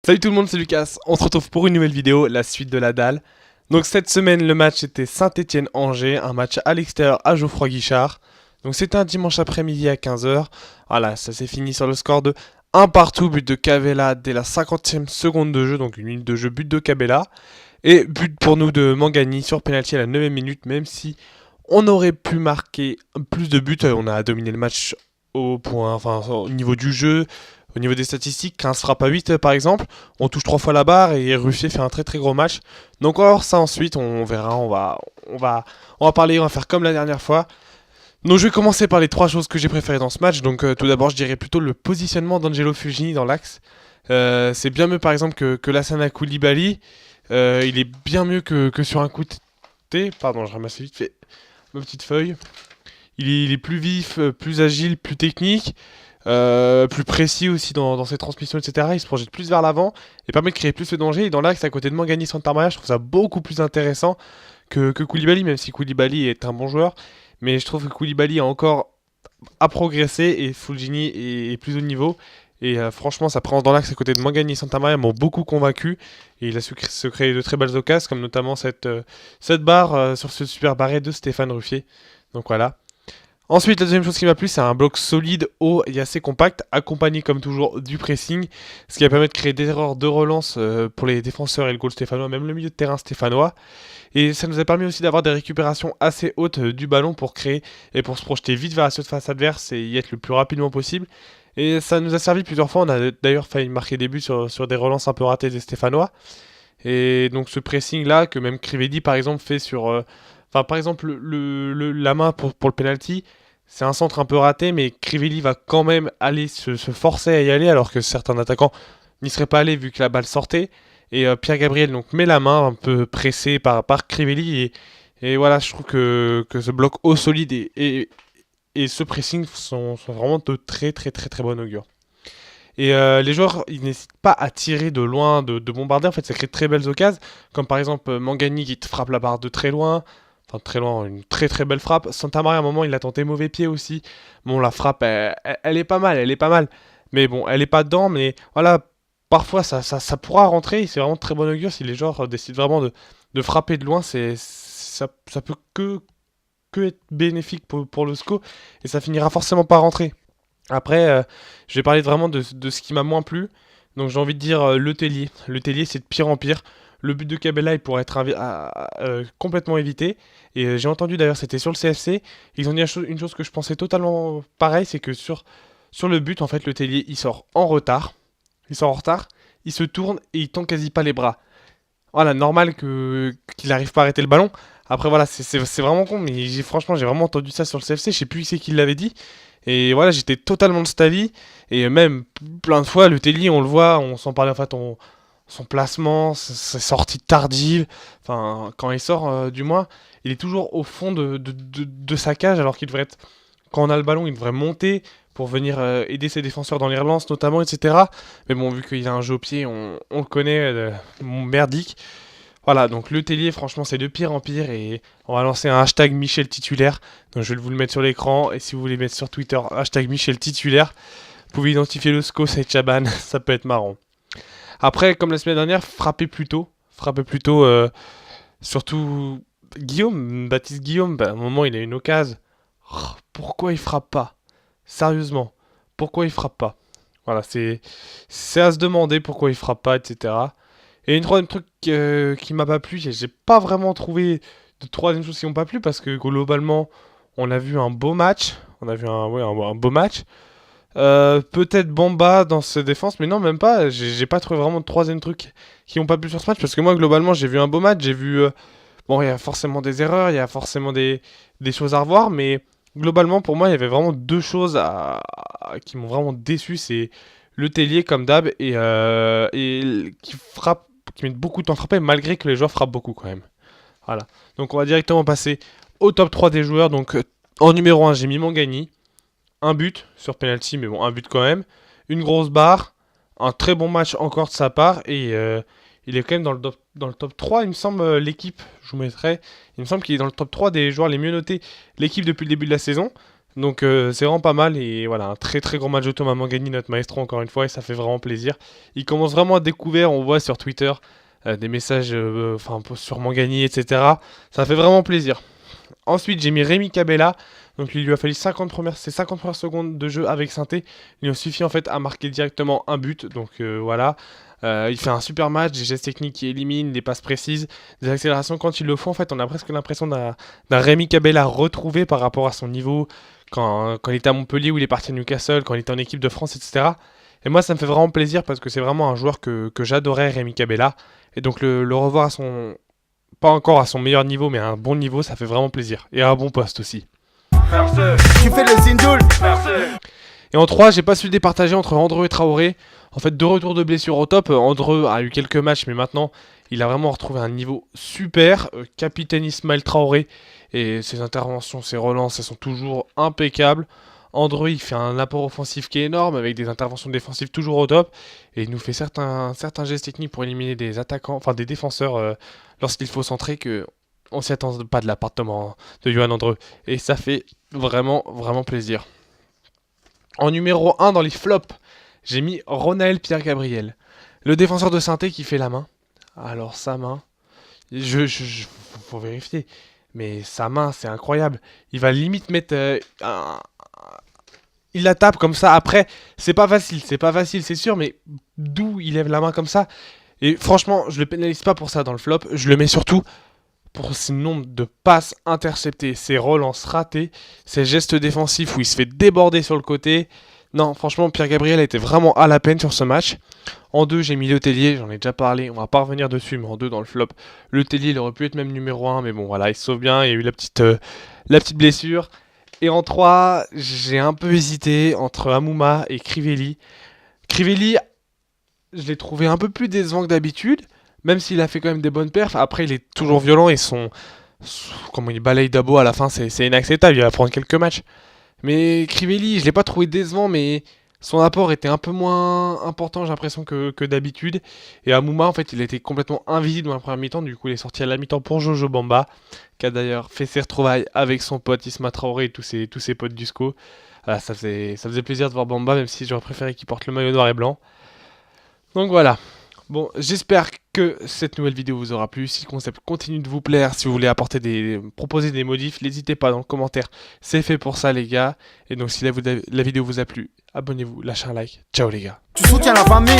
Salut tout le monde, c'est Lucas. On se retrouve pour une nouvelle vidéo, la suite de la dalle. Donc cette semaine, le match était Saint-Étienne-Angers, un match à l'extérieur à Geoffroy-Guichard. Donc c'était un dimanche après-midi à 15 h. Voilà, ça s'est fini sur le score de 1 partout, but de Cavella dès la 50e seconde de jeu, donc une minute de jeu, but de Cabella. Et but pour nous de Mangani sur penalty à la 9e minute, même si on aurait pu marquer plus de buts. On a dominé le match au point, enfin au niveau du jeu. Au niveau des statistiques, 15 frappes à 8 par exemple, on touche 3 fois la barre et Ruffier fait un très très gros match. Donc on va voir ça ensuite, on verra, on va parler, on va faire comme la dernière fois. Donc je vais commencer par les 3 choses que j'ai préférées dans ce match. Donc tout d'abord je dirais plutôt le positionnement d'Angelo Fugini dans l'axe. C'est bien mieux par exemple que Lassana Koulibaly. Il est bien mieux que sur un coup de T. Pardon, je ramasse vite fait ma petite feuille. Il est plus vif, plus agile, plus technique. Plus précis aussi dans ses transmissions, etc. Il se projette plus vers l'avant et permet de créer plus de danger. Et dans l'axe, à côté de Mangani Santamaria, je trouve ça beaucoup plus intéressant que Koulibaly, même si Koulibaly est un bon joueur. Mais je trouve que Koulibaly a encore à progresser et Fulgini est plus haut niveau. Et franchement, sa présence dans l'axe à côté de Mangani Santamaria m'ont beaucoup convaincu. Et il a su se créer de très belles occasions, comme notamment cette barre sur ce super barré de Stéphane Ruffier. Donc voilà. Ensuite, la deuxième chose qui m'a plu, c'est un bloc solide, haut et assez compact, accompagné comme toujours du pressing, ce qui va permettre de créer des erreurs de relance pour les défenseurs et le goal stéphanois, même le milieu de terrain stéphanois. Et ça nous a permis aussi d'avoir des récupérations assez hautes du ballon pour créer et pour se projeter vite vers la surface adverse et y être le plus rapidement possible. Et ça nous a servi plusieurs fois, on a d'ailleurs failli marquer des buts sur des relances un peu ratées des stéphanois. Et donc ce pressing là, que même Crivelli par exemple fait sur... Enfin, par exemple, la main pour le penalty, c'est un centre un peu raté, mais Crivelli va quand même aller se forcer à y aller, alors que certains attaquants n'y seraient pas allés vu que la balle sortait. Et Pierre Gabriel donc met la main un peu pressé par Crivelli. Et voilà, je trouve que ce bloc haut solide et ce pressing sont vraiment de très très très très bon augure. Et les joueurs, ils n'hésitent pas à tirer de loin, de bombarder. En fait, ça crée de très belles occasions. Comme par exemple Mangani qui te frappe la barre de très loin. Enfin, très loin, une très très belle frappe. Santamaria, à un moment, il a tenté mauvais pied aussi. Bon, la frappe, elle est pas mal, elle est pas mal. Mais bon, elle est pas dedans. Mais voilà, parfois, ça pourra rentrer. C'est vraiment très bon augure si les joueurs décident vraiment de frapper de loin. Ça peut que être bénéfique pour le SCO. Et ça finira forcément par rentrer. Après, je vais parler vraiment de ce qui m'a moins plu. Donc j'ai envie de dire le Tellier. Le Tellier, c'est de pire en pire. Le but de Cabella, il pourrait être complètement évité. Et j'ai entendu d'ailleurs, c'était sur le CFC. Ils ont dit une chose que je pensais totalement pareil, c'est que sur le but, en fait, le Tellier, il sort en retard. Il sort en retard, il se tourne et il tend quasi pas les bras. Voilà, normal qu'il n'arrive pas à arrêter le ballon. Après, voilà, c'est vraiment con, mais franchement, j'ai vraiment entendu ça sur le CFC. Je sais plus qui c'est qui l'avait dit. Et voilà, j'étais totalement de cet avis. Et même plein de fois, le Tellier, on le voit, on s'en parlait en fait, son placement, ses sorties tardives. Enfin, quand il sort, du moins, il est toujours au fond de sa cage, alors qu'il devrait être. Quand on a le ballon, il devrait monter pour venir aider ses défenseurs dans les relances, notamment, etc. Mais bon, vu qu'il a un jeu au pied, on le connaît, merdique. Voilà, donc le Tellier, franchement, c'est de pire en pire. Et on va lancer un hashtag Michel titulaire. Donc je vais vous le mettre sur l'écran. Et si vous voulez mettre sur Twitter, hashtag Michel titulaire, vous pouvez identifier le SCO, c'est Chaban. Ça peut être marrant. Après, comme la semaine dernière, frappez plus tôt. Frappez plus tôt, surtout Guillaume, Baptiste Guillaume. À un moment, il a une occasion. Oh, pourquoi il frappe pas? Sérieusement, pourquoi il frappe pas? Voilà, c'est à se demander pourquoi il frappe pas, etc. Et une troisième truc qui m'a pas plu, j'ai pas vraiment trouvé de troisième chose qui m'ont pas plu parce que globalement, on a vu un beau match. On a vu un beau match. Peut-être Bamba dans ses défenses, mais non, même pas. J'ai pas trouvé vraiment de troisième truc qui ont pas plu sur ce match parce que moi, globalement, j'ai vu un beau match. J'ai vu. Bon, il y a forcément des erreurs, il y a forcément des choses à revoir, mais globalement, pour moi, il y avait vraiment deux choses qui m'ont vraiment déçu. C'est le Tellier, comme d'hab, et qui frappe, qui met beaucoup de temps à frapper, malgré que les joueurs frappent beaucoup quand même. Voilà. Donc, on va directement passer au top 3 des joueurs. Donc, en numéro 1, j'ai mis Mangani. Un but sur penalty, mais bon, un but quand même. Une grosse barre. Un très bon match encore de sa part. Et il est quand même dans le top 3, il me semble, l'équipe. Je vous mettrai. Il me semble qu'il est dans le top 3 des joueurs les mieux notés. L'équipe depuis le début de la saison. Donc c'est vraiment pas mal et voilà, un très très gros match de Thomas Mangani, notre maestro encore une fois, et ça fait vraiment plaisir. Il commence vraiment à découvrir, on voit sur Twitter des messages sur Mangani, etc. Ça fait vraiment plaisir. Ensuite, j'ai mis Rémi Cabella. Donc, il lui a fallu ses 50 premières secondes de jeu avec Sainté. Il lui a suffi en fait à marquer directement un but. Donc, voilà. Il fait un super match, des gestes techniques qui éliminent, des passes précises, des accélérations quand il le faut. En fait, on a presque l'impression d'un Rémi Cabella retrouvé par rapport à son niveau quand il était à Montpellier ou il est parti à Newcastle, quand il était en équipe de France, etc. Et moi, ça me fait vraiment plaisir parce que c'est vraiment un joueur que j'adorais, Rémi Cabella. Et donc, le revoir à pas encore à son meilleur niveau, mais à un bon niveau, ça fait vraiment plaisir. Et à un bon poste aussi. Tu fais le Zindoul. Et en 3, j'ai pas su le départager entre Andreu et Traoré. En fait, 2 retours de blessure au top. Andreu a eu quelques matchs, mais maintenant, il a vraiment retrouvé un niveau super. Capitaine Ismaël Traoré. Et ses interventions, ses relances, elles sont toujours impeccables. Andreu, il fait un apport offensif qui est énorme, avec des interventions défensives toujours au top. Et il nous fait certains gestes techniques pour éliminer des attaquants, enfin des défenseurs lorsqu'il faut centrer que on s'y attend pas de l'appartement de Johan Andreu. Et ça fait vraiment, vraiment plaisir. En numéro 1 dans les flops, j'ai mis Ronaël Pierre-Gabriel. Le défenseur de Sainté qui fait la main. Alors sa main, faut vérifier. Mais sa main, c'est incroyable. Il va limite mettre il la tape comme ça. Après, c'est pas facile, c'est sûr, mais d'où il lève la main comme ça. Et franchement, je le pénalise pas pour ça dans le flop. Je le mets surtout pour ce nombre de passes interceptées, ses relances ratées, ses gestes défensifs où il se fait déborder sur le côté. Non, franchement, Pierre-Gabriel a été vraiment à la peine sur ce match. En 2, j'ai mis Le Tellier, j'en ai déjà parlé, on va pas revenir dessus, mais en 2 dans le flop. Le Tellier, il aurait pu être même numéro 1, mais bon, voilà, il se sauve bien, il y a eu la petite blessure. Et en 3, j'ai un peu hésité entre Amouma et Crivelli. Crivelli, je l'ai trouvé un peu plus décevant que d'habitude, même s'il a fait quand même des bonnes perfs. Après, il est toujours violent et comment il balaye Dabo à la fin, c'est inacceptable. Il va prendre quelques matchs. Mais Crivelli, je l'ai pas trouvé décevant, mais son apport était un peu moins important, j'ai l'impression, que d'habitude. Et Amouma, en fait, il était complètement invisible dans la première mi-temps. Du coup, il est sorti à la mi-temps pour Jojo Bamba, qui a d'ailleurs fait ses retrouvailles avec son pote Isma Traoré et tous ses potes du SCO. Voilà, ça faisait plaisir de voir Bamba, même si j'aurais préféré qu'il porte le maillot noir et blanc. Donc voilà. Bon, j'espère que cette nouvelle vidéo vous aura plu. Si le concept continue de vous plaire, si vous voulez proposer des modifs, n'hésitez pas dans le commentaire. C'est fait pour ça, les gars. Et donc, si la vidéo vous a plu, abonnez-vous, lâchez un like. Ciao, les gars. Tu soutiens la famille.